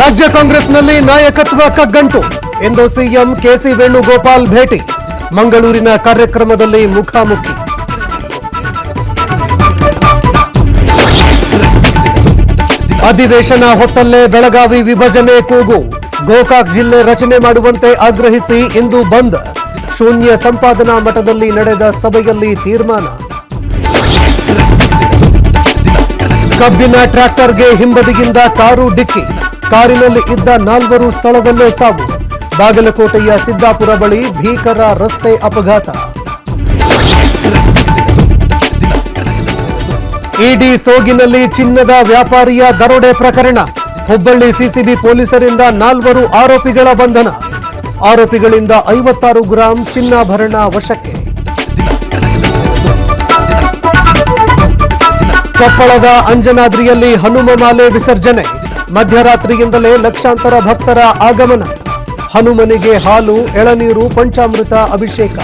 ರಾಜ್ಯ ಕಾಂಗ್ರೆಸ್ನಲ್ಲಿ ನಾಯಕತ್ವ ಕಗ್ಗಂಟು ಎಂದು ಸಿಎಂ ಕೆಸಿ ವೇಣುಗೋಪಾಲ್ ಭೇಟಿ. ಮಂಗಳೂರಿನ ಕಾರ್ಯಕ್ರಮದಲ್ಲಿ ಮುಖಾಮುಖಿ. ಅಧಿವೇಶನ ಹೊತ್ತಲ್ಲೇ ಬೆಳಗಾವಿ ವಿಭಜನೆ ಕೂಗು. ಗೋಕಾಕ್ ಜಿಲ್ಲೆ ರಚನೆ ಮಾಡುವಂತೆ ಆಗ್ರಹಿಸಿ ಇಂದು ಬಂದ್. ಶೂನ್ಯ ಸಂಪಾದನಾ ಮಠದಲ್ಲಿ ನಡೆದ ಸಭೆಯಲ್ಲಿ ತೀರ್ಮಾನ. ಕಬ್ಬಿನ ಟ್ರ್ಯಾಕ್ಟರ್ಗೆ ಹಿಂಬದಿಯಿಂದ ಕಾರು ಡಿಕ್ಕಿ. ಕಾರಿನಲ್ಲಿ ಇದ್ದ 4 ಸ್ಥಳದಲ್ಲೇ ಸಾವು. ಬಾಗಲಕೋಟೆಯ ಸಿದ್ದಾಪುರ ಬಳಿ ಭೀಕರ ರಸ್ತೆ ಅಪಘಾತ. ಇಡಿ ಸೋಗಿನಲ್ಲಿ ಚಿನ್ನದ ವ್ಯಾಪಾರಿಯ ದರೋಡೆ ಪ್ರಕರಣ. ಹುಬ್ಬಳ್ಳಿ ಸಿಸಿಬಿ ಪೊಲೀಸರಿಂದ 4 ಆರೋಪಿಗಳ ಬಂಧನ. ಆರೋಪಿಗಳಿಂದ 56 ಗ್ರಾಂ ಚಿನ್ನಾಭರಣ ವಶಕ್ಕೆ. ಕೊಪ್ಪಳದ ಅಂಜನಾದ್ರಿಯಲ್ಲಿ ಹನುಮ ಮಾಲೆ ವಿಸರ್ಜನೆ. ಮಧ್ಯರಾತ್ರಿಯಿಂದಲೇ ಲಕ್ಷಾಂತರ ಭಕ್ತರ ಆಗಮನ. ಹನುಮನಿಗೆ ಹಾಲು, ಎಳನೀರು, ಪಂಚಾಮೃತ ಅಭಿಷೇಕ.